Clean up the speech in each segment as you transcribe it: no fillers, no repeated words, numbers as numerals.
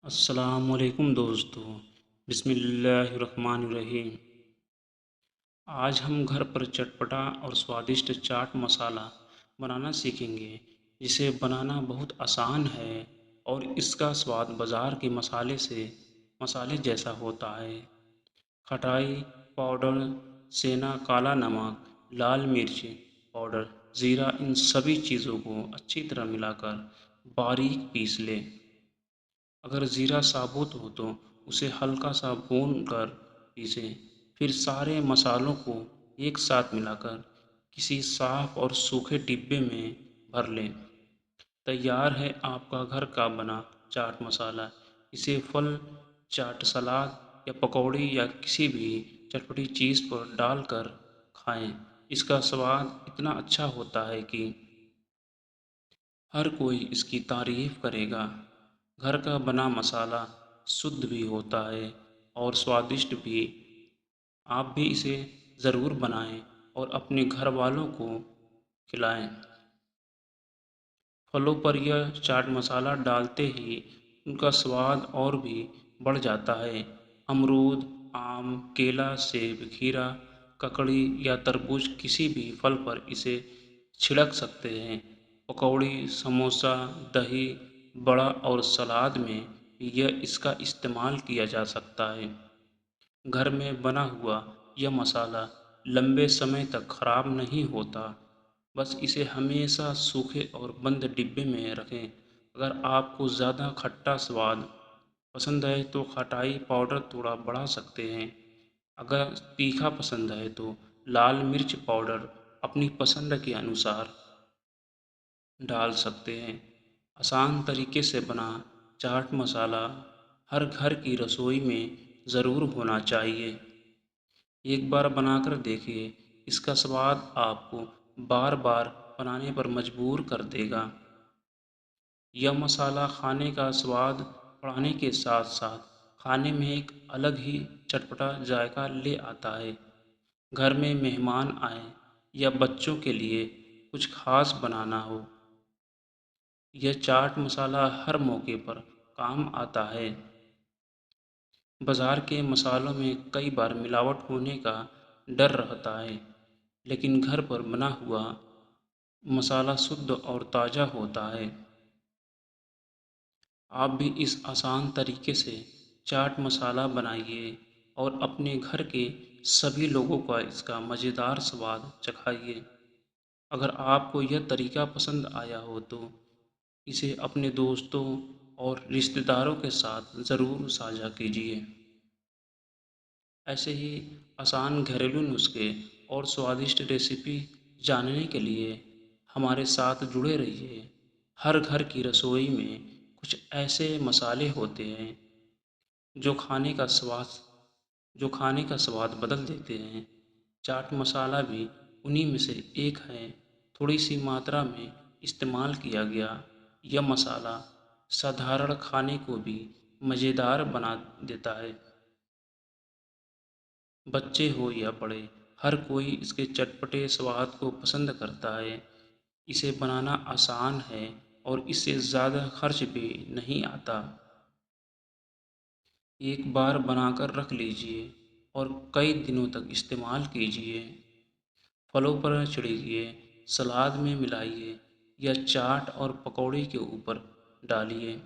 السلام علیکم دوستو، بسم اللہ الرحمن الرحیم۔ آج ہم گھر پر چٹپٹا اور سوادشٹ چاٹ مسالہ بنانا سیکھیں گے، جسے بنانا بہت آسان ہے اور اس کا سواد بازار کے مسالے جیسا ہوتا ہے۔ کھٹائی پاؤڈر، سینا کالا نمک، لال مرچ پاؤڈر، زیرہ، ان سبھی چیزوں کو اچھی طرح ملا کر باریک پیس لیں۔ اگر زیرہ ثابت ہو تو اسے ہلکا سا بھون کر پیسیں۔ پھر سارے مسالوں کو ایک ساتھ ملا کر کسی صاف اور سوکھے ڈبے میں بھر لیں۔ تیار ہے آپ کا گھر کا بنا چاٹ مسالہ۔ اسے پھل، چاٹ، سلاد یا پکوڑی یا کسی بھی چٹپٹی چیز پر ڈال کر کھائیں۔ اس کا سواد اتنا اچھا ہوتا ہے کہ ہر کوئی اس کی تعریف کرے گا۔ گھر کا بنا مسالہ شدھ بھی ہوتا ہے اور سوادشٹ بھی۔ آپ بھی اسے ضرور بنائیں اور اپنے گھر والوں کو کھلائیں۔ پھلوں پر یہ چاٹ مسالہ ڈالتے ہی ان کا سواد اور بھی بڑھ جاتا ہے۔ امرود، آم، کیلا، سیب، کھیرا، ککڑی یا تربوز، کسی بھی پھل پر اسے چھڑک سکتے ہیں۔ پکوڑی، سموسہ، دہی بڑا اور سلاد میں اس کا استعمال کیا جا سکتا ہے۔ گھر میں بنا ہوا یہ مسالہ لمبے سمے تک خراب نہیں ہوتا۔ بس اسے ہمیشہ سوکھے اور بند ڈبے میں رکھیں۔ اگر آپ کو زیادہ کھٹا سواد پسند ہے تو کھٹائی پاؤڈر تھوڑا بڑھا سکتے ہیں۔ اگر تیکھا پسند ہے تو لال مرچ پاؤڈر اپنی پسند کے انوسار ڈال سکتے ہیں۔ آسان طریقے سے بنا چاٹ مسالہ ہر گھر کی رسوئی میں ضرور ہونا چاہیے۔ ایک بار بنا کر دیکھیے، اس کا سواد آپ کو بار بار بنانے پر مجبور کر دے گا۔ یہ مسالہ کھانے کا سواد بڑھانے کے ساتھ ساتھ کھانے میں ایک الگ ہی چٹپٹا ذائقہ لے آتا ہے۔ گھر میں مہمان آئیں یا بچوں کے لیے کچھ خاص بنانا ہو، یہ چاٹ مسالہ ہر موقع پر کام آتا ہے۔ بازار کے مسالوں میں کئی بار ملاوٹ ہونے کا ڈر رہتا ہے، لیکن گھر پر بنا ہوا مسالہ شدھ اور تازہ ہوتا ہے۔ آپ بھی اس آسان طریقے سے چاٹ مسالہ بنائیے اور اپنے گھر کے سبھی لوگوں کا اس کا مزیدار سواد چکھائیے۔ اگر آپ کو یہ طریقہ پسند آیا ہو تو اسے اپنے دوستوں اور رشتہ داروں کے ساتھ ضرور ساجھا کیجیے۔ ایسے ہی آسان گھریلو نسخے اور سوادشٹ ریسیپی جاننے کے لیے ہمارے ساتھ جڑے رہیے۔ ہر گھر کی رسوئی میں کچھ ایسے مسالے ہوتے ہیں جو کھانے کا سواد بدل دیتے ہیں۔ چاٹ مسالہ بھی انہی میں سے ایک ہے۔ تھوڑی سی ماترا میں استعمال کیا گیا یہ مسالہ سادھارن کھانے کو بھی مزیدار بنا دیتا ہے۔ بچے ہو یا بڑے، ہر کوئی اس کے چٹپٹے سواد کو پسند کرتا ہے۔ اسے بنانا آسان ہے اور اس سے زیادہ خرچ بھی نہیں آتا۔ ایک بار بنا کر رکھ لیجیے اور کئی دنوں تک استعمال کیجیے۔ پھلوں پر چھڑکیے، سلاد میں ملائیے یا چاٹ اور پکوڑی کے اوپر ڈالیے۔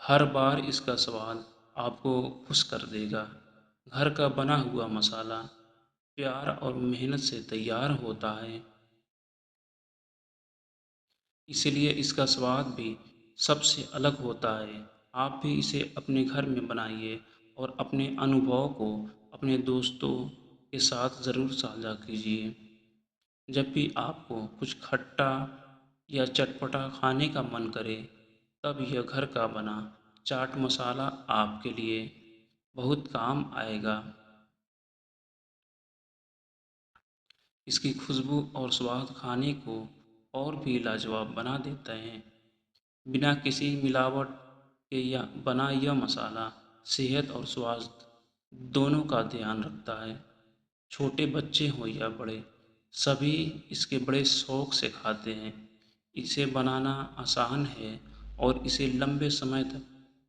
ہر بار اس کا سواد آپ کو خوش کر دے گا۔ گھر کا بنا ہوا مسالہ پیار اور محنت سے تیار ہوتا ہے، اس لیے اس کا سواد بھی سب سے الگ ہوتا ہے۔ آپ بھی اسے اپنے گھر میں بنائیے اور اپنے انوبھو کو اپنے دوستوں کے ساتھ ضرور ساجھا کیجیے۔ جب بھی آپ کو کچھ کھٹا یا چٹپٹا کھانے کا من کرے، تب یہ گھر کا بنا چاٹ مسالہ آپ کے لیے بہت کام آئے گا۔ اس کی خوشبو اور سواد کھانے کو اور بھی لاجواب بنا دیتے ہیں۔ بنا کسی ملاوٹ کے بنا یہ مسالہ صحت اور سواد دونوں کا دھیان رکھتا ہے۔ چھوٹے بچے ہوں یا بڑے، سبھی اس کے بڑے شوق سے کھاتے ہیں۔ اسے بنانا آسان ہے اور اسے لمبے سمے تک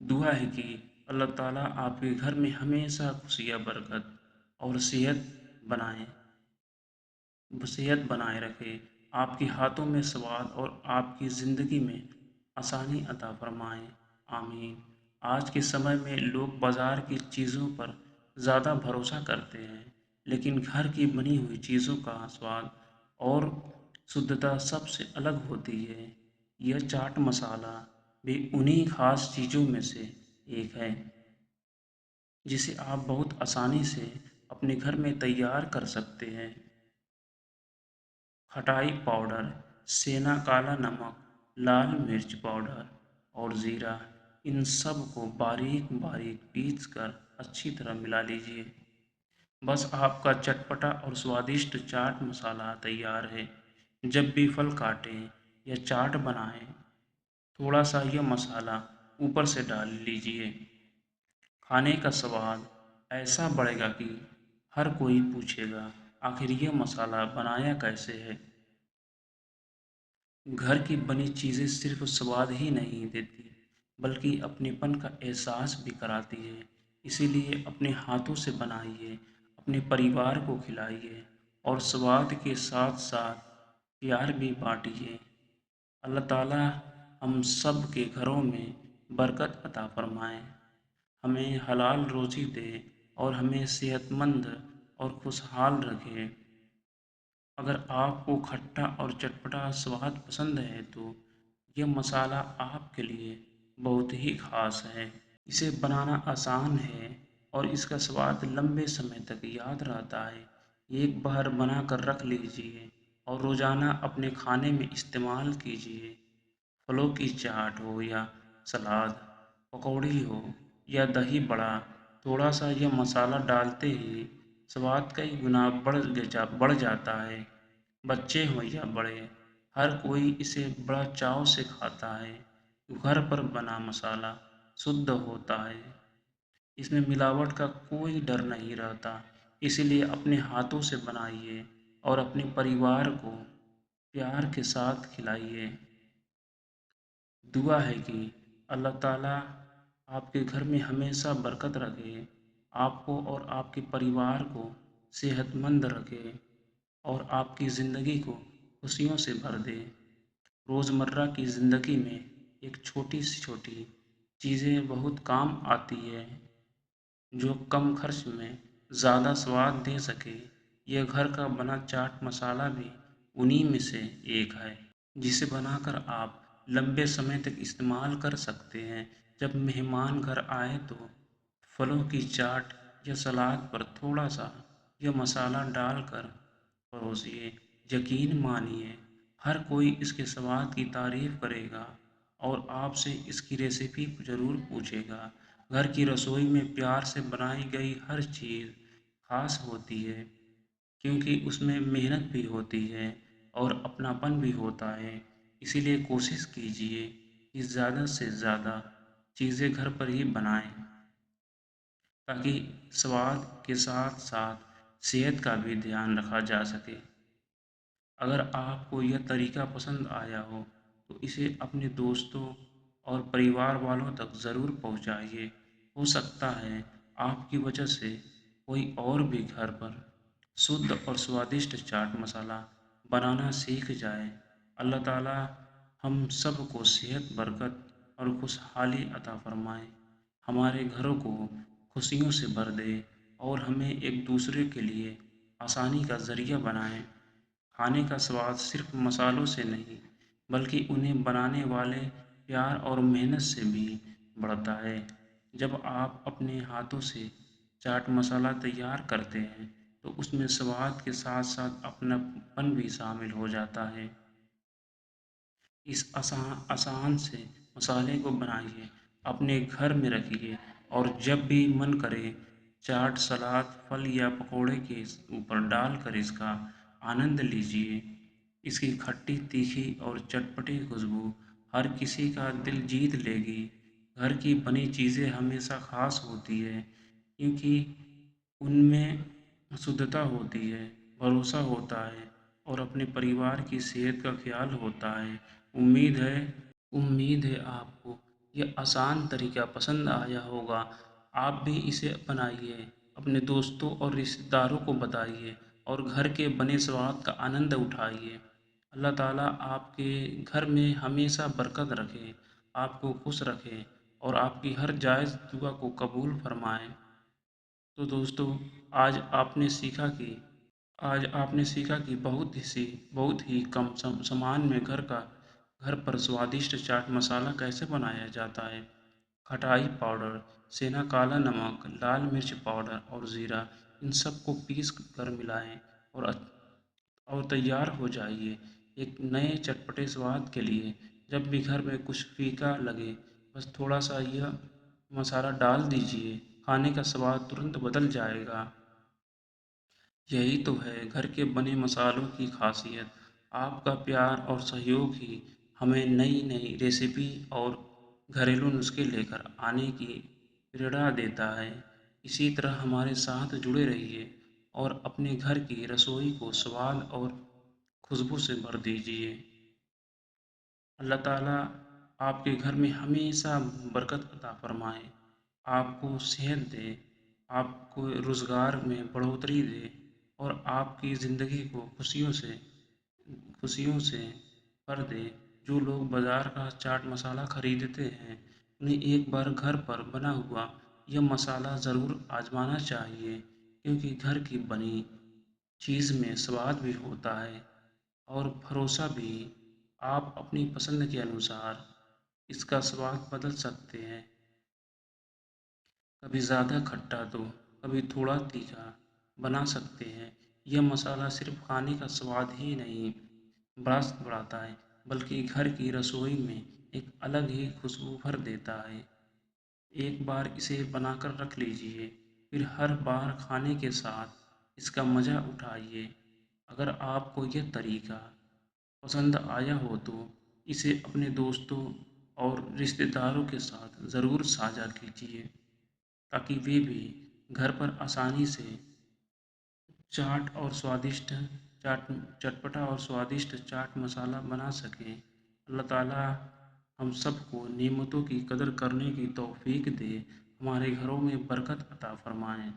دعا ہے کہ اللہ تعالیٰ آپ کے گھر میں ہمیشہ خوشیاں، برکت اور بنائے بنائے رکھے، آپ کے ہاتھوں میں سواد اور آپ کی زندگی میں آسانی عطا فرمائے، آمین۔ آج کے سمے میں لوگ بازار کی چیزوں پر زیادہ بھروسہ کرتے ہیں، لیکن گھر کی بنی ہوئی چیزوں کا سواد اور شدھتا سب سے الگ ہوتی ہے۔ یہ چاٹ مسالہ بھی انہی خاص چیزوں میں سے ایک ہے جسے آپ بہت آسانی سے اپنے گھر میں تیار کر سکتے ہیں۔ کھٹائی پاؤڈر، سینا کالا نمک، لال مرچ پاؤڈر اور زیرہ، ان سب کو باریک باریک پیس کر اچھی طرح ملا لیجیے۔ بس آپ کا چٹپٹا اور سوادشٹ چاٹ مسالہ تیار ہے۔ جب بھی پھل کاٹیں یا چاٹ بنائیں، تھوڑا سا یہ مسالہ اوپر سے ڈال لیجیے۔ کھانے کا سواد ایسا بڑھے گا کہ ہر کوئی پوچھے گا، آخر یہ مسالہ بنایا کیسے ہے؟ گھر کی بنی چیزیں صرف سواد ہی نہیں دیتی بلکہ اپنے پن کا احساس بھی کراتی ہے۔ اسی لیے اپنے ہاتھوں سے بنائیے، اپنے پریوار کو کھلائیے اور سواد کے ساتھ ساتھ پیار بھی بانٹیے۔ اللہ تعالیٰ ہم سب کے گھروں میں برکت عطا فرمائے، ہمیں حلال روزی دے اور ہمیں صحت مند اور خوشحال رکھے۔ اگر آپ کو کھٹا اور چٹپٹا سواد پسند ہے تو یہ مسالہ آپ کے لیے بہت ہی خاص ہے۔ اسے بنانا آسان ہے اور اس کا سواد لمبے سمے تک یاد رہتا ہے۔ ایک بار بنا کر رکھ لیجیے اور روزانہ اپنے کھانے میں استعمال کیجیے۔ پھلوں کی چاٹ ہو یا سلاد، پکوڑی ہو یا دہی بڑا، تھوڑا سا یہ مسالہ ڈالتے ہی سواد کئی گنا بڑھ جاتا ہے۔ بچے ہوں یا بڑے، ہر کوئی اسے بڑا چاو سے کھاتا ہے۔ گھر پر بنا مسالہ شدھ ہوتا ہے، اس میں ملاوٹ کا کوئی ڈر نہیں رہتا۔ اسی لیے اپنے ہاتھوں سے بنائیے اور اپنے پریوار کو پیار کے ساتھ کھلائیے۔ دعا ہے کہ اللہ تعالیٰ آپ کے گھر میں ہمیشہ برکت رکھے، آپ کو اور آپ کے پریوار کو صحت مند رکھے اور آپ کی زندگی کو خوشیوں سے بھر دے۔ روزمرہ کی زندگی میں ایک چھوٹی سی چھوٹی چیزیں بہت کام آتی ہے جو کم خرچ میں زیادہ سواد دے سکے۔ یہ گھر کا بنا چاٹ مسالہ بھی انہی میں سے ایک ہے جسے بنا کر آپ لمبے سمے تک استعمال کر سکتے ہیں۔ جب مہمان گھر آئے تو پھلوں کی چاٹ یا سلاد پر تھوڑا سا یہ مسالہ ڈال کر پروسیے۔ یقین مانیے ہر کوئی اس کے سواد کی تعریف کرے گا اور آپ سے اس کی ریسیپی ضرور پوچھے گا۔ گھر کی رسوئی میں پیار سے بنائی گئی ہر چیز خاص ہوتی ہے کیونکہ اس میں محنت بھی ہوتی ہے اور اپناپن بھی ہوتا ہے۔ اسی لیے کوشش کیجیے کہ زیادہ سے زیادہ چیزیں گھر پر ہی بنائیں تاکہ سواد کے ساتھ ساتھ صحت کا بھی دھیان رکھا جا سکے۔ اگر آپ کو یہ طریقہ پسند آیا ہو تو اسے اپنے دوستوں اور پریوار والوں تک ضرور پہنچائیے۔ ہو سکتا ہے آپ کی وجہ سے کوئی اور بھی گھر پر شدھ اور سوادشٹ چاٹ مسالہ بنانا سیکھ جائے۔ اللہ تعالیٰ ہم سب کو صحت، برکت اور خوشحالی عطا فرمائے، ہمارے گھروں کو خوشیوں سے بھر دے اور ہمیں ایک دوسرے کے لیے آسانی کا ذریعہ بنائے۔ کھانے کا سواد صرف مسالوں سے نہیں بلکہ انہیں بنانے والے پیار اور محنت سے بھی بڑھتا ہے۔ جب آپ اپنے ہاتھوں سے چاٹ مسالہ تیار کرتے ہیں تو اس میں سواد کے ساتھ ساتھ اپناپن بھی شامل ہو جاتا ہے۔ اس آسان سے مسالے کو بنائیے، اپنے گھر میں رکھیے اور جب بھی من کرے چاٹ، سلاد، پھل یا پکوڑے کے اوپر ڈال کر اس کا آنند لیجیے۔ اس کی کھٹی، تیکھی اور چٹپٹی خوشبو ہر کسی کا دل جیت لے گی۔ گھر کی بنی چیزیں ہمیشہ خاص ہوتی ہے کیونکہ ان میں شدھتا ہوتی ہے، بھروسہ ہوتا ہے اور اپنے پریوار کی صحت کا خیال ہوتا ہے۔ امید ہے آپ کو یہ آسان طریقہ پسند آیا ہوگا۔ آپ بھی اسے اپنائیے، اپنے دوستوں اور رشتہ داروں کو بتائیے اور گھر کے بنے سواد کا آنند اٹھائیے۔ اللہ تعالیٰ آپ کے گھر میں ہمیشہ برکت رکھے، آپ کو خوش رکھے اور آپ کی ہر جائز دعا کو قبول فرمائے۔ تو دوستو، آج آپ نے سیکھا کہ بہت ہی کم سامان میں گھر پر سوادشٹ چاٹ مسالہ کیسے بنایا جاتا ہے۔ کھٹائی پاؤڈر، سینا کالا نمک، لال مرچ پاؤڈر اور زیرہ، ان سب کو پیس کر ملائیں اور تیار ہو جائیے ایک نئے چٹپٹے سواد کے لیے۔ جب بھی گھر میں کچھ پھیکا لگے، بس تھوڑا سا یہ مسالہ ڈال دیجیے، کھانے کا سواد ترنت بدل جائے گا۔ یہی تو ہے گھر کے بنے مسالوں کی خاصیت۔ آپ کا پیار اور سہیوگ ہی ہمیں نئی نئی ریسیپی اور گھریلو نسخے لے کر آنے کی پریرنا دیتا ہے۔ اسی طرح ہمارے ساتھ جڑے رہیے اور اپنے گھر کی رسوئی کو سواد اور خوشبو سے بھر دیجیے۔ اللہ تعالیٰ آپ کے گھر میں ہمیشہ برکت عطا فرمائے، آپ کو صحت دے، آپ کو روزگار میں بڑھوتری دے اور آپ کی زندگی کو خوشیوں سے بھر دے۔ جو لوگ بازار کا چاٹ مسالہ خریدتے ہیں، انہیں ایک بار گھر پر بنا ہوا یہ مسالہ ضرور آزمانا چاہیے، کیونکہ گھر کی بنی چیز میں سواد بھی ہوتا ہے اور بھروسہ بھی۔ آپ اپنی پسند کے انوسار اس کا سواد بدل سکتے ہیں، کبھی زیادہ کھٹا تو کبھی تھوڑا تیکھا بنا سکتے ہیں۔ یہ مسالہ صرف کھانے کا سواد ہی نہیں بڑھاتا ہے، بلکہ گھر کی رسوئی میں ایک الگ ہی خوشبو بھر دیتا ہے۔ ایک بار اسے بنا کر رکھ لیجیے، پھر ہر بار کھانے کے ساتھ اس کا مزہ اٹھائیے۔ اگر آپ کو یہ طریقہ پسند آیا ہو تو اسے اپنے دوستوں اور رشتہ داروں کے ساتھ ضرور ساجھا کیجیے، تاکہ وہ بھی گھر پر آسانی سے چاٹ اور سوادشٹ چٹپٹا اور سوادشٹ چاٹ مسالہ بنا سکیں۔ اللہ تعالیٰ ہم سب کو نعمتوں کی قدر کرنے کی توفیق دے، ہمارے گھروں میں برکت عطا فرمائیں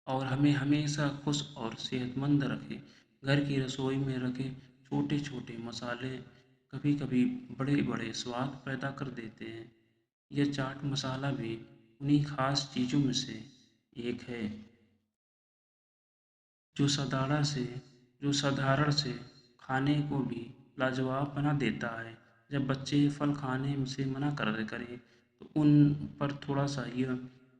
اور ہمیں ہمیشہ خوش اور صحت مند رکھے۔ گھر کی رسوئی میں رکھے چھوٹے چھوٹے مسالے کبھی کبھی بڑے بڑے سواد پیدا کر دیتے ہیں۔ یہ چاٹ مسالہ بھی انہی خاص چیزوں میں سے ایک ہے جو سادھارن سے کھانے کو بھی لاجواب بنا دیتا ہے۔ جب بچے پھل کھانے سے منع کریں تو ان پر تھوڑا سا یہ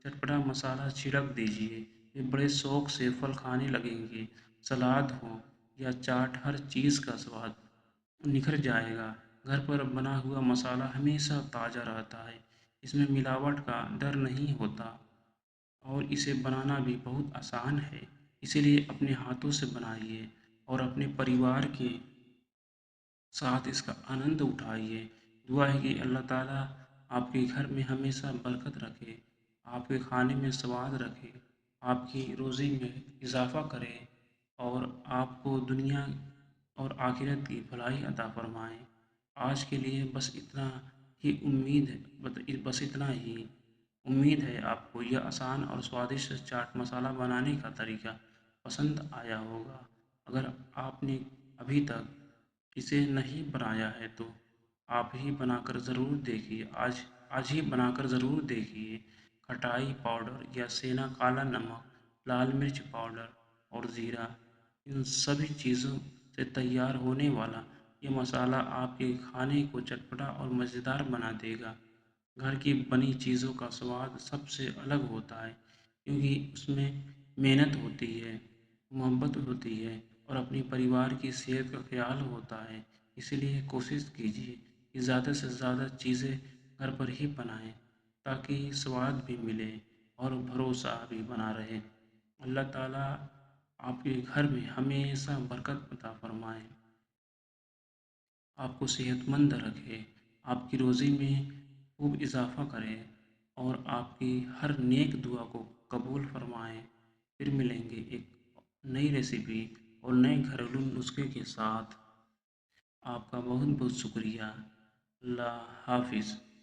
چٹپٹا مسالہ چھڑک دیجیے، وہ بڑے شوق سے پھل کھانے لگیں گے۔ سلاد ہو یا چاٹ، ہر چیز کا سواد نکھر جائے گا۔ گھر پر بنا ہوا مسالہ ہمیشہ تازہ رہتا ہے، اس میں ملاوٹ کا ڈر نہیں ہوتا اور اسے بنانا بھی بہت آسان ہے۔ اسی لیے اپنے ہاتھوں سے بنائیے اور اپنے پریوار کے ساتھ اس کا آنند اٹھائیے۔ دعا ہے کہ اللہ تعالیٰ آپ کے گھر میں ہمیشہ برکت رکھے، آپ کے کھانے میں سواد رکھے، آپ کی روزی میں اضافہ کرے اور آپ کو دنیا اور آخرت کی بھلائی عطا فرمائے۔ آج کے لیے بس اتنا ہی۔ امید ہے آپ کو یہ آسان اور سوادشٹ چاٹ مسالہ بنانے کا طریقہ پسند آیا ہوگا۔ اگر آپ نے ابھی تک اسے نہیں بنایا ہے تو آپ ہی بنا کر ضرور دیکھیے، آج ہی بنا کر ضرور دیکھیے۔ کھٹائی پاؤڈر یا سینا کالا نمک، لال مرچ پاؤڈر اور زیرہ، ان سبھی چیزوں سے تیار ہونے والا یہ مسالہ آپ کے کھانے کو چٹپٹا اور مزیدار بنا دے گا۔ گھر کی بنی چیزوں کا سواد سب سے الگ ہوتا ہے، کیونکہ اس میں محنت ہوتی ہے، محبت ہوتی ہے اور اپنی پریوار کی صحت کا خیال ہوتا ہے۔ اسی لیے کوشش کیجیے کہ زیادہ سے زیادہ چیزیں گھر پر ہی بنائیں، تاکہ سواد بھی ملے اور بھروسہ بھی بنا رہے۔ اللہ تعالیٰ آپ کے گھر میں ہمیشہ برکت عطا فرمائے، آپ کو صحت مند رکھے، آپ کی روزی میں خوب اضافہ کرے اور آپ کی ہر نیک دعا کو قبول فرمائے۔ پھر ملیں گے ایک نئی ریسیپی اور نئے گھریلو نسخے کے ساتھ۔ آپ کا بہت بہت شکریہ۔ اللہ حافظ.